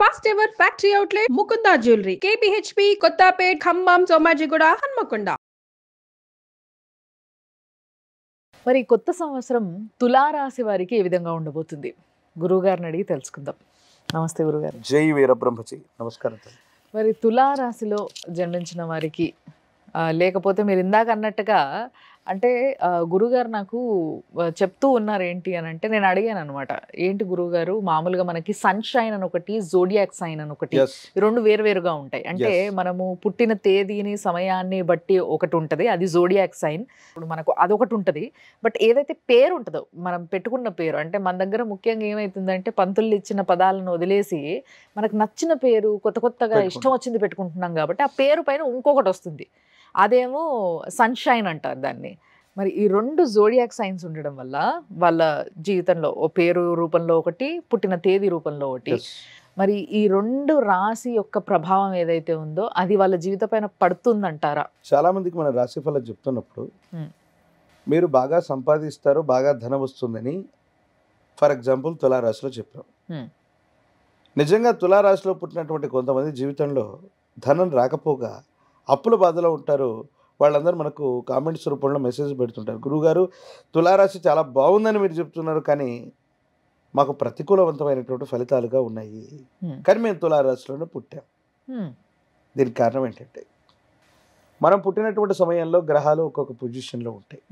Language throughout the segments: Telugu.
First ever factory outlet Mukunda jewellery KPHB Kothapet Khammam Somajiguda Hanamkonda. మరి కొత్త సంవత్సరం తులారాశి వారికి ఏ విధంగా ఉండబోతుంది? గురువుగారిని అడిగి తెలుసుకుందాం. నమస్తే గురుగారు. జై వీరబ్రహ్మజీ. నమస్కారం. మరి తులారాశిలో జన్మించిన వారికి లేకపోతే మీరు ఇందాక అన్నట్టుగా అంటే గురుగారు నాకు చెప్తూ ఉన్నారు ఏంటి అని అంటే, నేను అడిగాను అనమాట, ఏంటి గురువుగారు మామూలుగా మనకి సన్షైన్ అని ఒకటి, జోడియాక్ సైన్ అని ఒకటి, ఈ రెండు వేరువేరుగా ఉంటాయి. అంటే మనము పుట్టిన తేదీని సమయాన్ని బట్టి ఒకటి ఉంటుంది, అది జోడియాక్ సైన్. ఇప్పుడు మనకు అదొకటి ఉంటుంది. బట్ ఏదైతే పేరు ఉంటుందో మనం పెట్టుకున్న పేరు, అంటే మన దగ్గర ముఖ్యంగా ఏమవుతుందంటే పంతులు ఇచ్చిన పదాలను వదిలేసి మనకు నచ్చిన పేరు కొత్తగా ఇష్టం వచ్చింది పెట్టుకుంటున్నాం కాబట్టి ఆ పేరు పైన ఇంకొకటి వస్తుంది, అదేమో సన్షైన్ అంటారు దాన్ని. మరి ఈ రెండు జోడియాక్ సైన్స్ ఉండడం వల్ల వాళ్ళ జీవితంలో ఓ పేరు రూపంలో ఒకటి, పుట్టిన తేదీ రూపంలో ఒకటి, మరి ఈ రెండు రాశి యొక్క ప్రభావం ఏదైతే ఉందో అది వాళ్ళ జీవితం పైన పడుతుందంటారా? చాలా మందికి మన రాశి ఫలం చెప్తున్నప్పుడు మీరు బాగా సంపాదిస్తారు, బాగా ధనం వస్తుందని ఫర్ ఎగ్జాంపుల్ తులారాశిలో చెప్పాం. నిజంగా తులారాశిలో పుట్టినటువంటి కొంతమంది జీవితంలో ధనం రాకపోగా అప్పుల బాధలో ఉంటారు. వాళ్ళందరూ మనకు కామెంట్స్ రూపంలో మెసేజ్ పెడుతుంటారు, గురువుగారు తులారాశి చాలా బాగుందని మీరు చెప్తున్నారు, కానీ మాకు ప్రతికూలవంతమైనటువంటి ఫలితాలుగా ఉన్నాయి, కానీ మేము తులారాశిలోనే పుట్టాం. దీనికి కారణం ఏంటంటే మనం పుట్టినటువంటి సమయంలో గ్రహాలు ఒక్కొక్క పొజిషన్లో ఉంటాయి.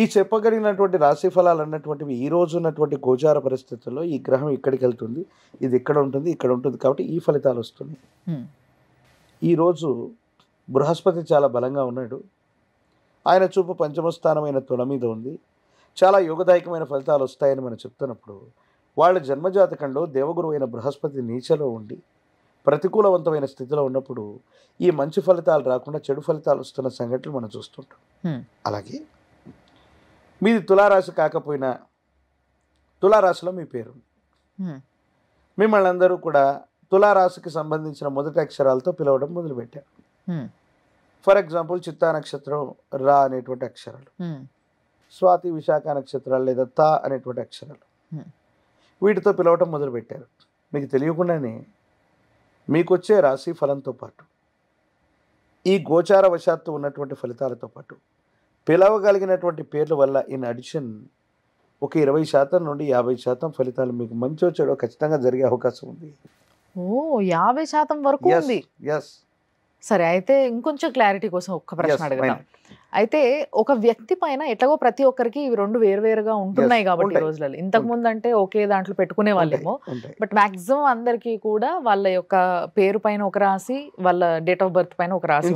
ఈ చెప్పగలిగినటువంటి రాశి ఫలాలు అన్నటువంటివి ఈ రోజు ఉన్నటువంటి గోచార పరిస్థితుల్లో ఈ గ్రహం ఇక్కడికి వెళ్తుంది, ఇది ఇక్కడ ఉంటుంది, ఇక్కడ ఉంటుంది, కాబట్టి ఈ ఫలితాలు వస్తున్నాయి. ఈరోజు బృహస్పతి చాలా బలంగా ఉన్నాడు. ఆయన చూపు పంచమ స్థానమైన తుల మీద ఉంది. చాలా యోగదాయకమైన ఫలితాలు వస్తాయని మనం చెప్తున్నప్పుడు వాళ్ళ జన్మజాతకంలో దేవగురు అయిన బృహస్పతి నీచలో ఉండి ప్రతికూలవంతమైన స్థితిలో ఉన్నప్పుడు ఈ మంచి ఫలితాలు రాకుండా చెడు ఫలితాలు వస్తున్న సంఘటనలు మనం చూస్తుంటాం. అలాగే మీది తులారాశి కాకపోయినా తులారాశిలో మీ పేరు మిమ్మల్ని అందరూ కూడా తులారాశికి సంబంధించిన మొదటి అక్షరాలతో పిలవడం మొదలుపెట్టారు. ఫర్ ఎగ్జాంపుల్ చిత్తా నక్షత్రం రా అనేటువంటి అక్షరాలు, స్వాతి విశాఖ నక్షత్రాలు లేదా తా అనేటువంటి అక్షరాలు, వీటితో పిలవటం మొదలుపెట్టారు. మీకు తెలియకుండానే మీకు వచ్చే రాశి ఫలంతో పాటు ఈ గోచార వశాత్తు ఉన్నటువంటి ఫలితాలతో పాటు పిలవగలిగినటువంటి పేర్ల వల్ల ఇన్ అడిషన్ ఒక 20% నుండి 50% ఫలితాలు మీకు మంచో చెడో ఖచ్చితంగా జరిగే అవకాశం ఉంది. ఓ 50% వరకు ఉంది. సరే, అయితే ఇంకొంచెం క్లారిటీ కోసం ఒక్క ప్రశ్న అడగదాం. అయితే ఒక వ్యక్తి పైన ఎట్లాగో ప్రతి ఒక్కరికి ఇవి రెండు వేరువేరుగా ఉంటున్నాయి కాబట్టి ఈ రోజులలో, ఇంతకు ముందు అంటే ఒకే దాంట్లో పెట్టుకునే వాళ్ళేమో, బట్ మాక్సిమం అందరికీ కూడా వాళ్ళ యొక్క పేరు పైన ఒక రాశి, వాళ్ళ డేట్ ఆఫ్ బర్త్ పైన ఒక రాశి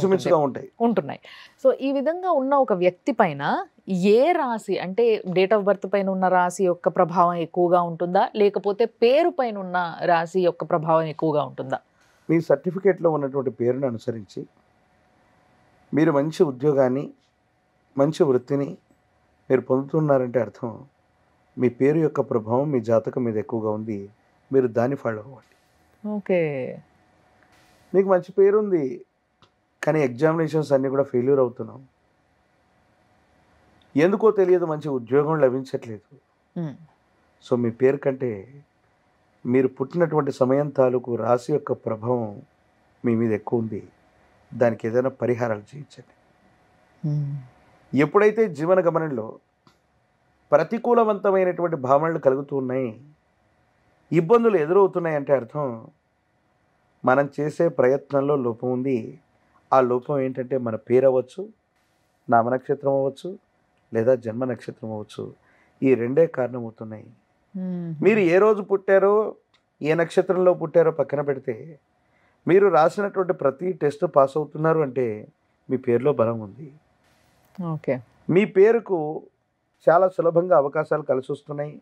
ఉంటున్నాయి. సో ఈ విధంగా ఉన్న ఒక వ్యక్తి పైన ఏ రాశి, అంటే డేట్ ఆఫ్ బర్త్ పైన ఉన్న రాశి యొక్క ప్రభావం ఎక్కువగా ఉంటుందా, లేకపోతే పేరు పైన ఉన్న రాశి యొక్క ప్రభావం ఎక్కువగా ఉంటుందా? మీ సర్టిఫికేట్లో ఉన్నటువంటి పేరును అనుసరించి మీరు మంచి ఉద్యోగాన్ని, మంచి వృత్తిని మీరు పొందుతున్నారంటే అర్థం మీ పేరు యొక్క ప్రభావం మీ జాతకం మీద ఎక్కువగా ఉంది, మీరు దాన్ని ఫాలో అవ్వండి. ఓకే, మీకు మంచి పేరు ఉంది కానీ ఎగ్జామినేషన్స్ అన్నీ కూడా ఫెయిల్యూర్ అవుతున్నాం, ఎందుకో తెలియదు మంచి ఉద్యోగం లభించట్లేదు. సో మీ పేరు కంటే మీరు పుట్టినటువంటి సమయం తాలూకు రాశి యొక్క ప్రభావం మీ మీద ఎక్కువ ఉంది, దానికి ఏదైనా పరిహారాలు చేయించండి. ఎప్పుడైతే జీవన గమనంలో ప్రతికూలవంతమైనటువంటి భావనలు కలుగుతూ ఉన్నాయి, ఇబ్బందులు ఎదురవుతున్నాయి అంటే అర్థం మనం చేసే ప్రయత్నంలో లోపం ఉంది. ఆ లోపం ఏంటంటే మన పేరు అవ్వచ్చు, నామ నక్షత్రం అవ్వచ్చు, లేదా జన్మ నక్షత్రం అవ్వచ్చు. ఈ రెండే కారణమవుతున్నాయి. మీరు ఏ రోజు పుట్టారో, ఏ నక్షత్రంలో పుట్టారో పక్కన పెడితే మీరు రాసినటువంటి ప్రతి టెస్ట్ పాస్ అవుతున్నారు అంటే మీ పేరులో బలం ఉంది. ఓకే, మీ పేరుకు చాలా సులభంగా అవకాశాలు కలిసి వస్తున్నాయి,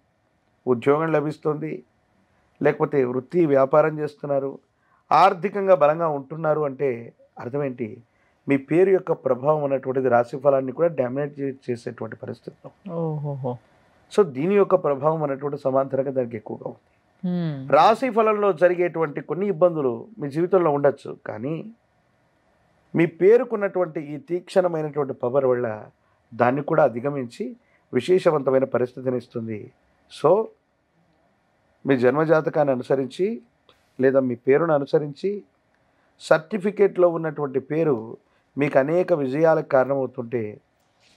ఉద్యోగం లభిస్తుంది, లేకపోతే వృత్తి వ్యాపారం చేస్తున్నారు, ఆర్థికంగా బలంగా ఉంటున్నారు అంటే అర్థం ఏంటి? మీ పేరు యొక్క ప్రభావం అన్నటువంటిది రాశి ఫలాన్ని కూడా డామినేట్ చేసేటువంటి పరిస్థితుల్లో. సో దీని యొక్క ప్రభావం అనేటువంటి సమాంతరంగా దానికి ఎక్కువగా ఉంది. రాశి ఫలంలో జరిగేటువంటి కొన్ని ఇబ్బందులు మీ జీవితంలో ఉండొచ్చు, కానీ మీ పేరుకున్నటువంటి ఈ తీక్షణమైనటువంటి పవర్ వల్ల దాన్ని కూడా అధిగమించి విశేషవంతమైన పరిస్థితిని ఇస్తుంది. సో మీ జన్మజాతకాన్ని అనుసరించి లేదా మీ పేరును అనుసరించి సర్టిఫికేట్లో ఉన్నటువంటి పేరు మీకు అనేక విజయాలకు కారణమవుతుంటే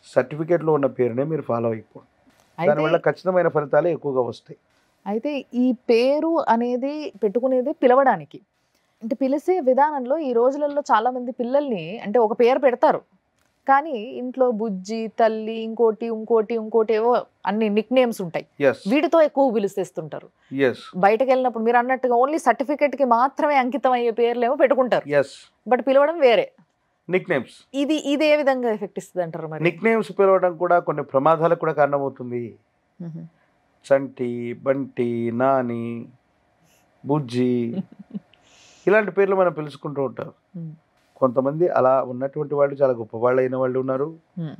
సర్టిఫికేట్లో ఉన్న పేరునే మీరు ఫాలో అయిపోండి. అయితే దానివల్ల ఖచ్చితమైన ఫలితాలే ఎక్కువగా వస్తాయి. అయితే ఈ పేరు అనేది పెట్టుకునేది పిలవడానికి. అంటే పిలిసే విధానంలో ఈ రోజులలో చాలా మంది పిల్లల్ని అంటే ఒక పేరు పెడతారు. కానీ ఇంట్లో బుజ్జి, తల్లి, ఇంకోటి ఏవో అన్ని నిక్ నేమ్స్ ఉంటాయి. ఎస్ వీటితో ఎక్కువ పిలిచేస్తుంటారు. ఎస్ బయటకు వెళ్ళినప్పుడు మీరు అన్నట్టుగా ఓన్లీ సర్టిఫికేట్‌కి మాత్రమే అంకితం అయ్యే పేర్లేమో పెట్టుకుంటారు. ఎస్ బట్ పిలవడం వేరే. Nick names. ఇది ఏ విధంగా ఎఫెక్ట్ ఇస్తదంటారు మరి? నిక్ నేమ్స్ పిలవడం కూడా కొన్ని ప్రమాదాలకు కూడా కారణమవుతుంది. హుహు. చంటి, బంటి, నాని, బుజ్జి ఇలాంటి పేర్లు మనం పిలుచుకుంటూ ఉంటాం. హ్మ్. కొంతమంది అలా ఉన్నటువంటి వాళ్ళు చాలా గొప్పవాళ్ళు అయిన వాళ్ళు ఉన్నారు. హ్మ్.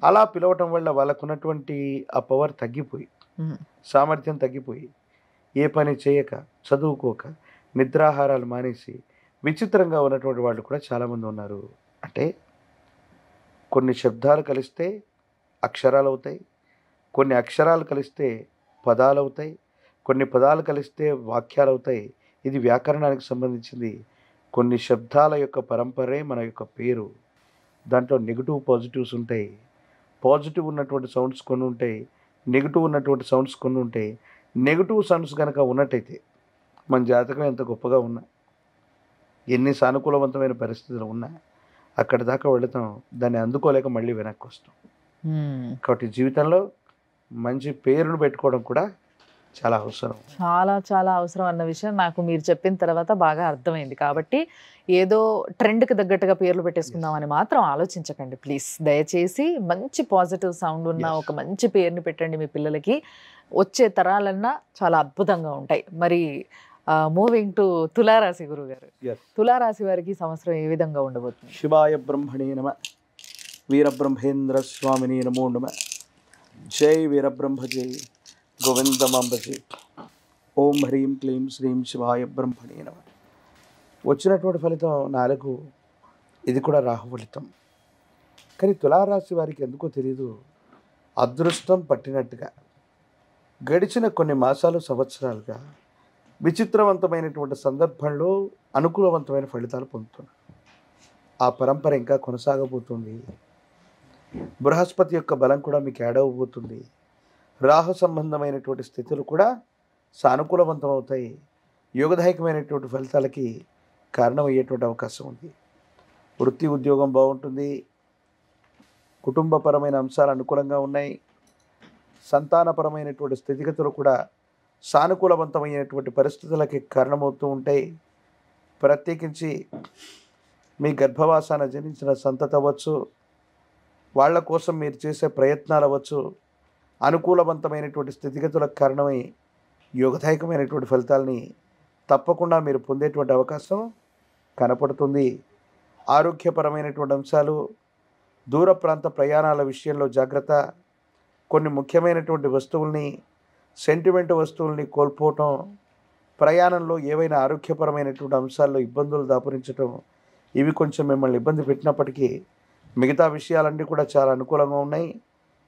అలా పిలవటం వల్ల వాళ్ళకున్నటువంటి ఆ పవర్ తగ్గిపోయి, హ్మ్. సామర్థ్యం తగ్గిపోయి, ఏ పని చేయక, చదువుకోక, నిద్రాహారాలు మానేసి విచిత్రంగా ఉన్నటువంటి వాళ్ళు కూడా చాలామంది ఉన్నారు. అంటే కొన్ని శబ్దాలు కలిస్తే అక్షరాలు అవుతాయి, కొన్ని అక్షరాలు కలిస్తే పదాలు అవుతాయి, కొన్ని పదాలు కలిస్తే వాక్యాలు అవుతాయి. ఇది వ్యాకరణానికి సంబంధించింది. కొన్ని శబ్దాల యొక్క పరంపరే మన యొక్క పేరు. దాంట్లో నెగిటివ్ పాజిటివ్స్ ఉంటాయి. పాజిటివ్ ఉన్నటువంటి సౌండ్స్ కొన్ని ఉంటాయి, నెగిటివ్ ఉన్నటువంటి సౌండ్స్ కొన్ని ఉంటాయి. నెగిటివ్ సౌండ్స్ కనుక ఉన్నట్టయితే మన జాతకం ఎంత గొప్పగా ఉన్నా, ఎన్ని సానుకూలవంతమైన పరిస్థితులు ఉన్నా అక్కడి దాకా వెళతాం, దాన్ని అందుకోలేక మళ్ళీ వెనక్కి వస్తాం. హ్మ్. కాబట్టి జీవితంలో మంచి పేరును పెట్టుకోవడం కూడా చాలా అవసరం. చాలా అవసరం అన్న విషయం నాకు మీరు చెప్పిన తర్వాత బాగా అర్థమైంది. కాబట్టి ఏదో ట్రెండ్‌కి తగ్గట్టుగా పేర్లు పెట్టేసుకుందామని మాత్రం ఆలోచించకండి ప్లీజ్. దయచేసి మంచి పాజిటివ్ సౌండ్ ఉన్న Yes. ఒక మంచి పేరుని పెట్టండి మీ పిల్లలకి. వచ్చే తరాలన్నా చాలా అద్భుతంగా ఉంటాయి. మరి మూవింగ్ టు తులారాశి గురుగారు. Yes. తులారాశి వారికి ఈ సంవత్సరం ఏ విధంగా ఉండబోతుంది? శివాయ బ్రహ్మణే నమ, వీరబ్రహ్మేంద్ర స్వామిని నమో నమ. జై వీరబ్రహ్మ జై గోవిందమాంబ జై. ఓం హ్రీం క్లీం శ్రీం శివాయ బ్రహ్మణే నమ. వచ్చినటువంటి ఫలితం 4. ఇది కూడా రాహు ఫలితం. కానీ తులారాశి వారికి ఎందుకో తెలియదు, అదృష్టం పట్టినట్టుగా గడిచిన కొన్ని మాసాలు, సంవత్సరాలుగా విచిత్రవంతమైనటువంటి సందర్భంలో అనుకూలవంతమైన ఫలితాలు పొందుతున్నారు. ఆ పరంపర ఇంకా కొనసాగబోతుంది. బృహస్పతి యొక్క బలం కూడా మీకు యాడ్ అవ్వబోతుంది. రాహు సంబంధమైనటువంటి స్థితులు కూడా సానుకూలవంతం అవుతాయి. యోగదాయకమైనటువంటి ఫలితాలకి కారణమయ్యేటువంటి అవకాశం ఉంది. వృత్తి ఉద్యోగం బాగుంటుంది. కుటుంబపరమైన అంశాలు అనుకూలంగా ఉన్నాయి. సంతానపరమైనటువంటి స్థితిగతులు కూడా సానుకూలవంతమైనటువంటి పరిస్థితులకి కారణమవుతూ ఉంటాయి. ప్రత్యేకించి మీ గర్భవాసాన జనించిన సంతతి అవ్వచ్చు, వాళ్ళ కోసం మీరు చేసే ప్రయత్నాలు అవ్వచ్చు, అనుకూలవంతమైనటువంటి స్థితిగతులకు కారణమై యోగదాయకమైనటువంటి ఫలితాలని తప్పకుండా మీరు పొందేటువంటి అవకాశం కనపడుతుంది. ఆరోగ్యపరమైనటువంటి అంశాలు, దూర ప్రాంత ప్రయాణాల విషయంలో జాగ్రత్త. కొన్ని ముఖ్యమైనటువంటి వస్తువుల్ని, సెంటిమెంట్ వస్తువుల్ని కోల్పోవటం, ప్రయాణంలో ఏవైనా ఆరోగ్యపరమైనటువంటి అంశాల్లో ఇబ్బందులు దాపురించటం, ఇవి కొంచెం మిమ్మల్ని ఇబ్బంది పెట్టినప్పటికీ మిగతా విషయాలన్నీ కూడా చాలా అనుకూలంగా ఉన్నాయి.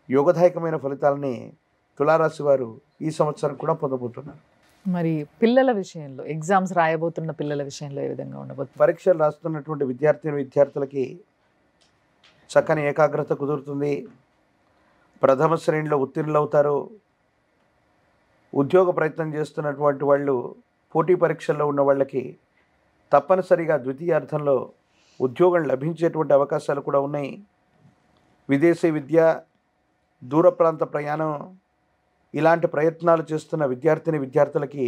యోగదాయకమైన ఫలితాలని తులారాశి వారు ఈ సంవత్సరం కూడా పొందబోతున్నారు. మరి పిల్లల విషయంలో, ఎగ్జామ్స్ రాయబోతున్న పిల్లల విషయంలో ఏ విధంగా ఉండబోతుంది? పరీక్షలు రాస్తున్నటువంటి విద్యార్థులకి చక్కని ఏకాగ్రత కుదురుతుంది. ప్రథమ శ్రేణిలో ఉత్తీర్ణులవుతారు. ఉద్యోగ ప్రయత్నం చేస్తున్నటువంటి వాళ్ళు, పోటీ పరీక్షల్లో ఉన్న వాళ్ళకి తప్పనిసరిగా ద్వితీయార్థంలో ఉద్యోగం లభించేటువంటి అవకాశాలు కూడా ఉన్నాయి. విదేశీ విద్య, దూర ప్రాంత ప్రయాణం ఇలాంటి ప్రయత్నాలు చేస్తున్న విద్యార్థులకి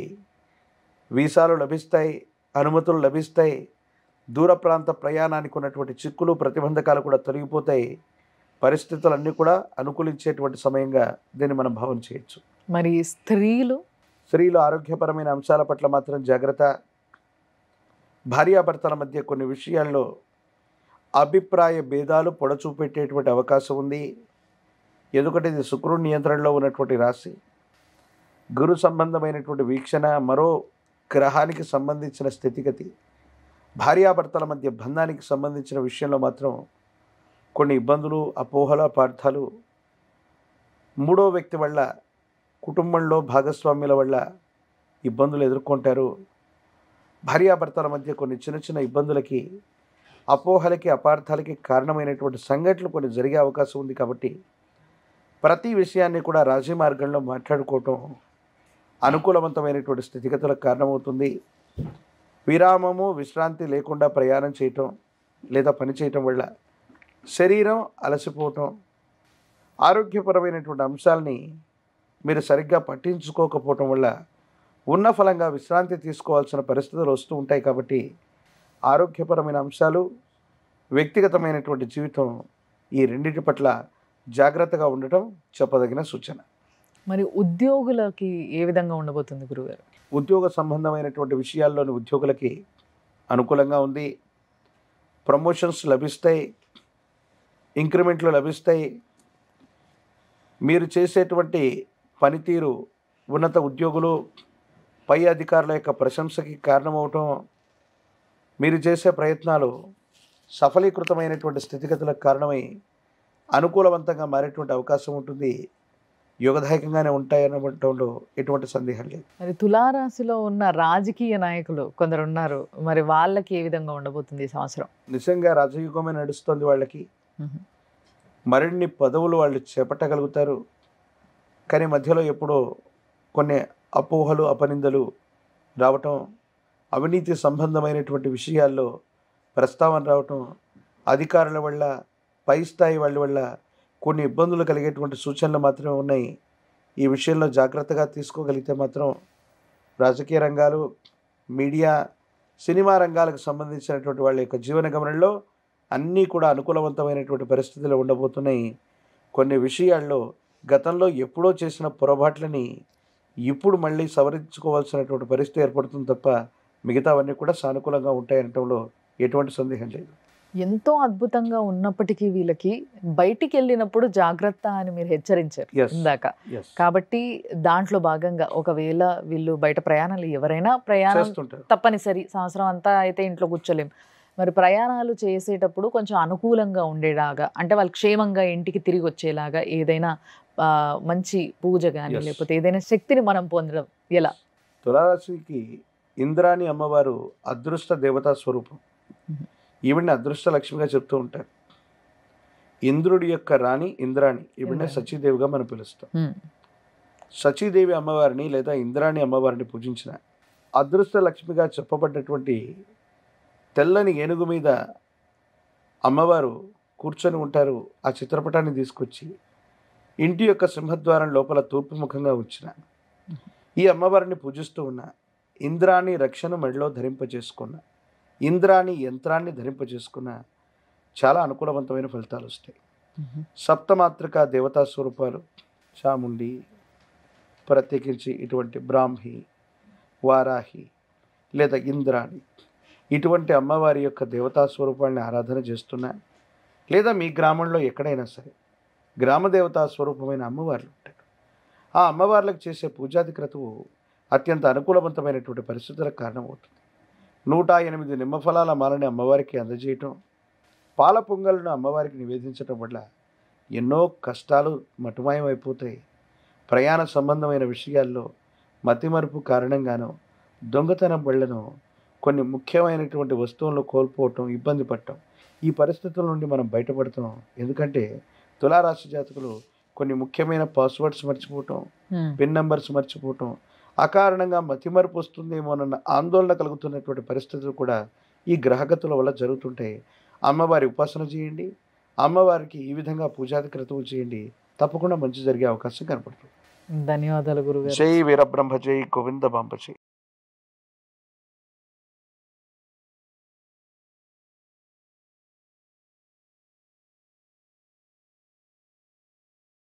వీసాలు లభిస్తాయి, అనుమతులు లభిస్తాయి. దూర ప్రాంత ప్రయాణానికి ఉన్నటువంటి చిక్కులు, ప్రతిబంధకాలు కూడా తొలగిపోతాయి. పరిస్థితులన్నీ కూడా అనుకూలించేటువంటి సమయంగా దీన్ని మనం భావన చేయొచ్చు. మరి స్త్రీలు ఆరోగ్యపరమైన అంశాల పట్ల మాత్రం జాగ్రత్త. భార్యాభర్తల మధ్య కొన్ని విషయాల్లో అభిప్రాయ భేదాలు పొడచూపెట్టేటువంటి అవకాశం ఉంది. ఎందుకంటే ఇది శుక్రుడి నియంత్రణలో ఉన్నటువంటి రాశి. గురు సంబంధమైనటువంటి వీక్షణ, మరో గ్రహానికి సంబంధించిన స్థితిగతి, భార్యాభర్తల మధ్య బంధానికి సంబంధించిన విషయంలో మాత్రం కొన్ని ఇబ్బందులు, అపోహల, అపార్థాలు, మూడో వ్యక్తి వల్ల, కుటుంబంలో భాగస్వామ్యుల వల్ల ఇబ్బందులు ఎదుర్కొంటారు. భార్యాభర్తల మధ్య కొన్ని చిన్న చిన్న ఇబ్బందులకి, అపోహలకి, అపార్థాలకి కారణమైనటువంటి సంఘటనలు కొన్ని జరిగే అవకాశం ఉంది. కాబట్టి ప్రతి విషయాన్ని కూడా రాజీ మార్గంలో మాట్లాడుకోవటం అనుకూలవంతమైనటువంటి స్థితిగతులకు కారణమవుతుంది. విరామము, విశ్రాంతి లేకుండా ప్రయాణం చేయటం లేదా పని చేయటం వల్ల శరీరం అలసిపోవటం, ఆరోగ్యపరమైనటువంటి అంశాలని మీరు సరిగ్గా పట్టించుకోకపోవటం వల్ల ఉన్న ఫలంగా విశ్రాంతి తీసుకోవాల్సిన పరిస్థితులు వస్తూ ఉంటాయి. కాబట్టి ఆరోగ్యపరమైన అంశాలు, వ్యక్తిగతమైనటువంటి జీవితం, ఈ రెండింటి పట్ల జాగ్రత్తగా ఉండటం చెప్పదగిన సూచన. మరి ఉద్యోగులకి ఏ విధంగా ఉండబోతుంది గురుగారు? ఉద్యోగ సంబంధమైనటువంటి విషయాల్లోని ఉద్యోగులకి అనుకూలంగా ఉంది. ప్రమోషన్స్ లభిస్తాయి, ఇంక్రిమెంట్లు లభిస్తాయి. మీరు చేసేటువంటి పనితీరు ఉన్నత ఉద్యోగులు, పై అధికారుల యొక్క ప్రశంసకి కారణమవటం, మీరు చేసే ప్రయత్నాలు సఫలీకృతమైనటువంటి స్థితిగతులకు కారణమై అనుకూలవంతంగా మారేటువంటి అవకాశం ఉంటుంది. యోగదాయకంగానే ఉంటాయనడంలో ఎటువంటి సందేహం లేదు. మరి తులారాశిలో ఉన్న రాజకీయ నాయకులు కొందరు ఉన్నారు, మరి వాళ్ళకి ఏ విధంగా ఉండబోతుంది ఈ సంవత్సరం? నిజంగా రాజయుగమే నడుస్తుంది వాళ్ళకి. మరిన్ని పదవులు వాళ్ళు చేపట్టగలుగుతారు. కానీ మధ్యలో ఎప్పుడో కొన్ని అపోహలు, అపనిందలు రావటం, అవినీతి సంబంధమైనటువంటి విషయాల్లో ప్రస్తావన రావటం, అధికారుల వల్ల, పై స్థాయి వాళ్ళ వల్ల కొన్ని ఇబ్బందులు కలిగేటువంటి సూచనలు మాత్రమే ఉన్నాయి. ఈ విషయంలో జాగ్రత్తగా తీసుకోగలిగితే మాత్రం రాజకీయ రంగాలు, మీడియా, సినిమా రంగాలకు సంబంధించినటువంటి వాళ్ళ యొక్క జీవన గమనంలో అన్నీ కూడా అనుకూలవంతమైనటువంటి పరిస్థితులు ఉండబోతున్నాయి. కొన్ని విషయాల్లో గతంలో ఎప్పుడో చేసిన పొరపాట్లని ఇప్పుడు మళ్ళీ సవరించుకోవాల్సినటువంటి పరిస్థితి ఏర్పడుతుంది తప్ప మిగతావన్నీ కూడా సానుకూలంగా ఉంటాయనటంలో ఎటువంటి సందేహం లేదు. ఎంతో అద్భుతంగా ఉన్నప్పటికీ వీళ్ళకి బయటికి వెళ్ళినప్పుడు జాగ్రత్త అని మీరు హెచ్చరించారు ఇందాక. కాబట్టి దాంట్లో భాగంగా ఒకవేళ వీళ్ళు బయట ప్రయాణాలు, ఎవరైనా ప్రయాణం తప్పనిసరి, సంవత్సరం అంతా అయితే ఇంట్లో కూర్చోలేం, మరి ప్రయాణాలు చేసేటప్పుడు కొంచెం అనుకూలంగా ఉండేలాగా, అంటే వాళ్ళు క్షేమంగా ఇంటికి తిరిగి వచ్చేలాగా ఏదైనా మంచి పూజ కానీ లేకపోతే ఏదైనా శక్తిని మనం పొందడం ఎలా? తులారాశికి ఇంద్రాణి అమ్మవారు అదృష్ట దేవతా స్వరూపం. ఈవిడ్ని అదృష్ట లక్ష్మిగా చెప్తూ ఉంటారు. ఇంద్రుడి యొక్క రాణి ఇంద్రాణి, ఈవిడ్ని సచీదేవిగా మనం పిలుస్తాం. సచీదేవి అమ్మవారిని లేదా ఇంద్రాణి అమ్మవారిని పూజించిన అదృష్ట లక్ష్మిగా చెప్పబడ్డటువంటి తెల్లని ఏనుగు మీద అమ్మవారు కూర్చొని ఉంటారు. ఆ చిత్రపటాన్ని తీసుకొచ్చి ఇంటి యొక్క సింహద్వారం లోపల తూర్పు ముఖంగా ఉంచిన ఈ అమ్మవారిని పూజిస్తూ ఉన్న ఇంద్రాణి రక్షను మెడలో ధరింపజేసుకున్న, ఇంద్రాణి యంత్రాన్ని ధరింపజేసుకున్న చాలా అనుకూలవంతమైన ఫలితాలు వస్తాయి. సప్తమాత్రిక దేవతా స్వరూపాలు చాముండి, ప్రత్యేకించి ఇటువంటి బ్రాహ్మి, వారాహి లేదా ఇంద్రాణి, ఇటువంటి అమ్మవారి యొక్క దేవతా స్వరూపాన్ని ఆరాధన చేస్తున్నా, లేదా మీ గ్రామంలో ఎక్కడైనా సరే గ్రామ దేవతా స్వరూపమైన అమ్మవార్లు ఉంటారు. ఆ అమ్మవార్లకు చేసే పూజాది క్రతువు అత్యంత అనుకూలవంతమైనటువంటి పరిస్థితులకు కారణమవుతుంది. 108 నిమ్మఫలాల మాలని అమ్మవారికి అందజేయటం, పాల పొంగలను అమ్మవారికి నివేదించటం వల్ల ఎన్నో కష్టాలు మటుమాయమైపోతాయి. ప్రయాణ సంబంధమైన విషయాల్లో మతిమరుపు కారణంగానో, దొంగతనం వల్లనో కొన్ని ముఖ్యమైనటువంటి వస్తువులను కోల్పోవటం, ఇబ్బంది పడటం, ఈ పరిస్థితుల నుండి మనం బయటపడతాం. ఎందుకంటే తులారాశి జాతకులు కొన్ని ముఖ్యమైన పాస్వర్డ్స్ మర్చిపోవటం, పిన్ నెంబర్స్ మర్చిపోవటం, అకారణంగా మతిమరుపు వస్తుందేమోనన్న ఆందోళన కలుగుతున్నటువంటి పరిస్థితులు కూడా ఈ గ్రహగతుల వల్ల జరుగుతుంటాయి. అమ్మవారి ఉపాసన చేయండి, అమ్మవారికి ఈ విధంగా పూజాది క్రతువులు చేయండి, తప్పకుండా మంచి జరిగే అవకాశం కనపడుతుంది. ధన్యవాదాలు గురుగారు. జై వీరబ్రహ్మ, జై గోవింద బాంబ జై.